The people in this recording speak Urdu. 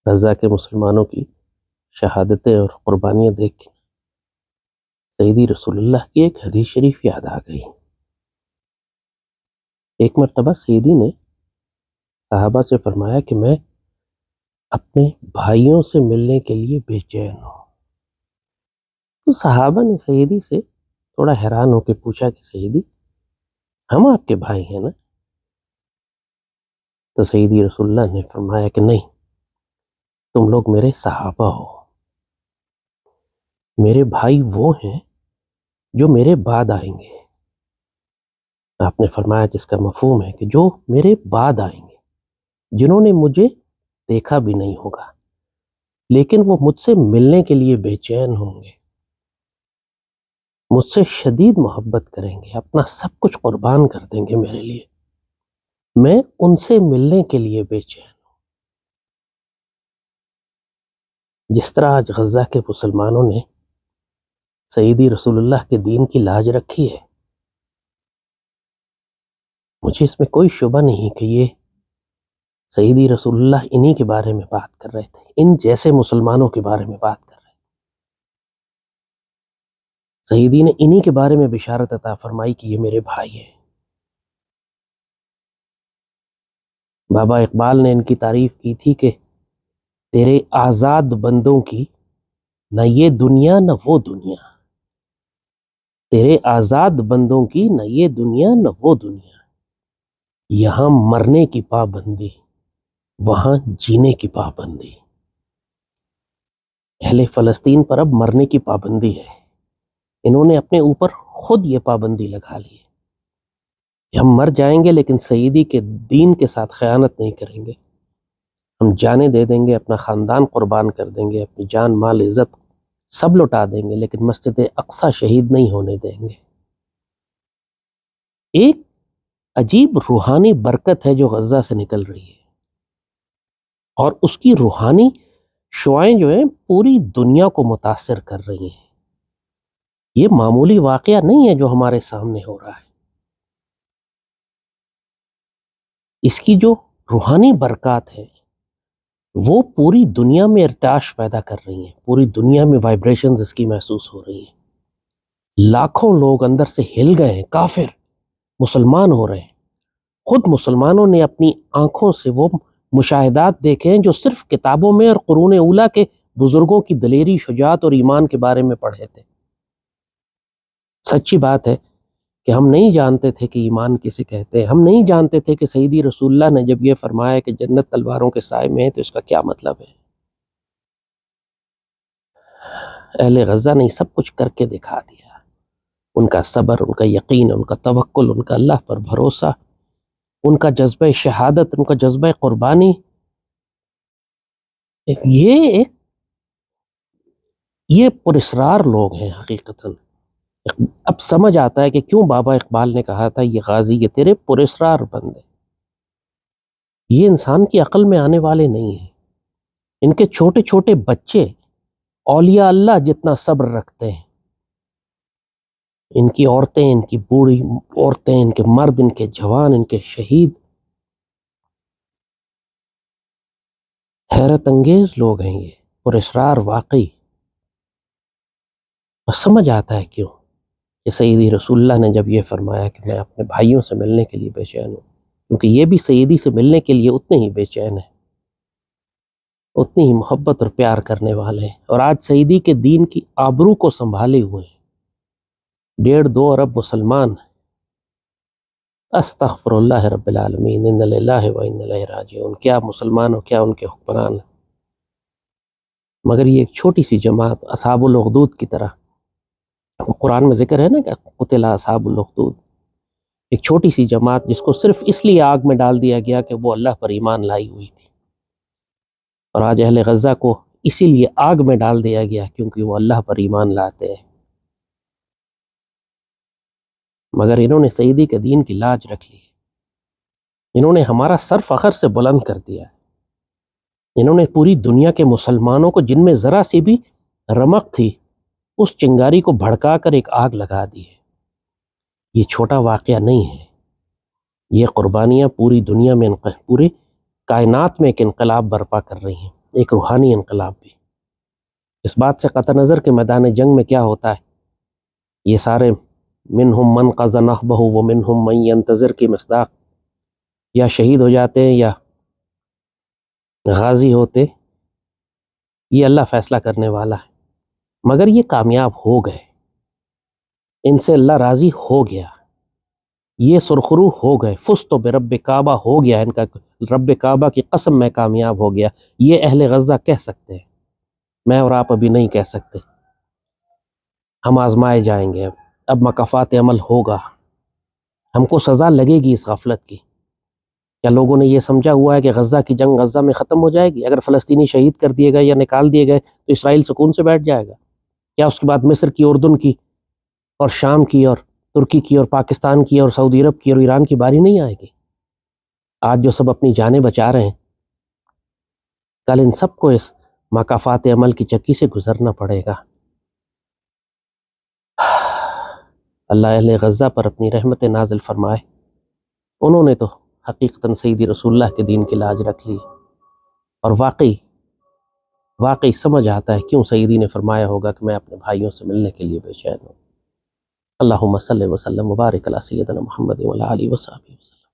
غزہ کے مسلمانوں کی شہادتیں اور قربانیاں دیکھ کے سیدی رسول اللہ کی ایک حدیث شریف یاد آ گئی۔ ایک مرتبہ سیدی نے صحابہ سے فرمایا کہ میں اپنے بھائیوں سے ملنے کے لیے بے چین ہوں۔ تو صحابہ نے سیدی سے تھوڑا حیران ہو کے پوچھا کہ سیدی ہم آپ کے بھائی ہیں نا؟ تو سیدی رسول اللہ نے فرمایا کہ نہیں، تم لوگ میرے صحابہ ہو، میرے بھائی وہ ہیں جو میرے بعد آئیں گے۔ آپ نے فرمایا جس کا مفہوم ہے کہ جو میرے بعد آئیں گے، جنہوں نے مجھے دیکھا بھی نہیں ہوگا لیکن وہ مجھ سے ملنے کے لیے بے چین ہوں گے، مجھ سے شدید محبت کریں گے، اپنا سب کچھ قربان کر دیں گے میرے لیے، میں ان سے ملنے کے لیے بے چین ہوں۔ جس طرح آج غزہ کے مسلمانوں نے سیدی رسول اللہ کے دین کی لاج رکھی ہے، مجھے اس میں کوئی شبہ نہیں کہ یہ سیدی رسول اللہ انہی کے بارے میں بات کر رہے تھے، ان جیسے مسلمانوں کے بارے میں بات کر رہے تھے۔ سیدی نے انہی کے بارے میں بشارت عطا فرمائی کہ یہ میرے بھائی ہیں۔ بابا اقبال نے ان کی تعریف کی تھی کہ تیرے آزاد بندوں کی نہ یہ دنیا نہ وہ دنیا، تیرے آزاد بندوں کی نہ یہ دنیا نہ وہ دنیا، یہاں مرنے کی پابندی وہاں جینے کی پابندی۔ اہل فلسطین پر اب مرنے کی پابندی ہے، انہوں نے اپنے اوپر خود یہ پابندی لگا لی ہے کہ ہم مر جائیں گے لیکن سیدی کے دین کے ساتھ خیانت نہیں کریں گے، ہم جانیں دے دیں گے، اپنا خاندان قربان کر دیں گے، اپنی جان مال عزت سب لٹا دیں گے لیکن مسجد اقصی شہید نہیں ہونے دیں گے۔ ایک عجیب روحانی برکت ہے جو غزہ سے نکل رہی ہے، اور اس کی روحانی شعائیں جو ہیں پوری دنیا کو متاثر کر رہی ہیں۔ یہ معمولی واقعہ نہیں ہے جو ہمارے سامنے ہو رہا ہے، اس کی جو روحانی برکات ہیں وہ پوری دنیا میں ارتعاش پیدا کر رہی ہیں، پوری دنیا میں وائبریشنز اس کی محسوس ہو رہی ہیں۔ لاکھوں لوگ اندر سے ہل گئے ہیں، کافر مسلمان ہو رہے ہیں۔ خود مسلمانوں نے اپنی آنکھوں سے وہ مشاہدات دیکھے ہیں جو صرف کتابوں میں اور قرون اولیٰ کے بزرگوں کی دلیری، شجاعت اور ایمان کے بارے میں پڑھے تھے۔ سچی بات ہے کہ ہم نہیں جانتے تھے کہ ایمان کسے کہتے ہیں، ہم نہیں جانتے تھے کہ سیدی رسول اللہ نے جب یہ فرمایا کہ جنت تلواروں کے سائے میں ہے تو اس کا کیا مطلب ہے۔ اہل غزہ نے سب کچھ کر کے دکھا دیا، ان کا صبر، ان کا یقین، ان کا توکل، ان کا اللہ پر بھروسہ، ان کا جذبہ شہادت، ان کا جذبہ قربانی، یہ پراسرار لوگ ہیں حقیقتاً۔ اب سمجھ آتا ہے کہ کیوں بابا اقبال نے کہا تھا یہ غازی یہ تیرے پراسرار بندے، یہ انسان کی عقل میں آنے والے نہیں ہیں۔ ان کے چھوٹے چھوٹے بچے اولیاء اللہ جتنا صبر رکھتے ہیں، ان کی عورتیں، ان کی بوڑھی عورتیں، ان کے مرد، ان کے جوان، ان کے شہید، حیرت انگیز لوگ ہیں یہ پراسرار واقعی۔ اور سمجھ آتا ہے کیوں کہ سیدی رسول اللہ نے جب یہ فرمایا کہ میں اپنے بھائیوں سے ملنے کے لیے بے چین ہوں، کیونکہ یہ بھی سیدی سے ملنے کے لیے اتنے ہی بے چین ہیں، اتنی ہی محبت اور پیار کرنے والے ہیں، اور آج سیدی کے دین کی آبرو کو سنبھالے ہوئے ہیں۔ 1.5-2 ارب مسلمان، استغفر اللہ رب العالمین، ان للہ و انا الیہ راجعون، کیا مسلمان ہو، کیا ان کے حکمران ہیں۔ مگر یہ ایک چھوٹی سی جماعت اصحاب الاخدود کی طرح، قرآن میں ذکر ہے نا کہ قتل اصحاب الاخدود، ایک چھوٹی سی جماعت جس کو صرف اس لیے آگ میں ڈال دیا گیا کہ وہ اللہ پر ایمان لائی ہوئی تھی، اور آج اہل غزہ کو اسی لیے آگ میں ڈال دیا گیا کیونکہ وہ اللہ پر ایمان لاتے ہیں۔ مگر انہوں نے سیدی کے دین کی لاج رکھ لی، انہوں نے ہمارا سر فخر سے بلند کر دیا، انہوں نے پوری دنیا کے مسلمانوں کو جن میں ذرا سی بھی رمق تھی اس چنگاری کو بھڑکا کر ایک آگ لگا دی ہے۔ یہ چھوٹا واقعہ نہیں ہے، یہ قربانیاں پوری دنیا میں پوری کائنات میں ایک انقلاب برپا کر رہی ہیں۔ ایک روحانی انقلاب بھی۔ اس بات سے قطع نظر کہ میدان جنگ میں کیا ہوتا ہے، یہ سارے منہم من قضى نحبہ ومنہم من ينتظر کی مصداق، یا شہید ہو جاتے ہیں یا غازی ہوتے، یہ اللہ فیصلہ کرنے والا ہے۔ مگر یہ کامیاب ہو گئے، ان سے اللہ راضی ہو گیا، یہ سرخرو ہو گئے، فزت برب کعبہ ہو گیا، ان کا رب کعبہ کی قسم میں کامیاب ہو گیا، یہ اہل غزہ کہہ سکتے ہیں، میں اور آپ ابھی نہیں کہہ سکتے۔ ہم آزمائے جائیں گے، اب مکافات عمل ہوگا، ہم کو سزا لگے گی اس غفلت کی۔ کیا لوگوں نے یہ سمجھا ہوا ہے کہ غزہ کی جنگ غزہ میں ختم ہو جائے گی؟ اگر فلسطینی شہید کر دیے گئے یا نکال دیے گئے تو اسرائیل سکون سے بیٹھ جائے گا؟ کیا اس کے بعد مصر کی، اردن کی اور شام کی اور ترکی کی اور پاکستان کی اور سعودی عرب کی اور ایران کی باری نہیں آئے گی؟ آج جو سب اپنی جانیں بچا رہے ہیں، کل ان سب کو اس مکافات عمل کی چکی سے گزرنا پڑے گا۔ اللہ اہل غزہ پر اپنی رحمت نازل فرمائے، انہوں نے تو حقیقتاً سیدی رسول اللہ کے دین کی لاج رکھ لی، اور واقعی سمجھ آتا ہے کیوں سیدی نے فرمایا ہوگا کہ میں اپنے بھائیوں سے ملنے کے لیے بے چین ہوں۔ اللہم صلی وسلم وبارک علی سیدنا محمد وعلی آلہ وصحبہ وسلم۔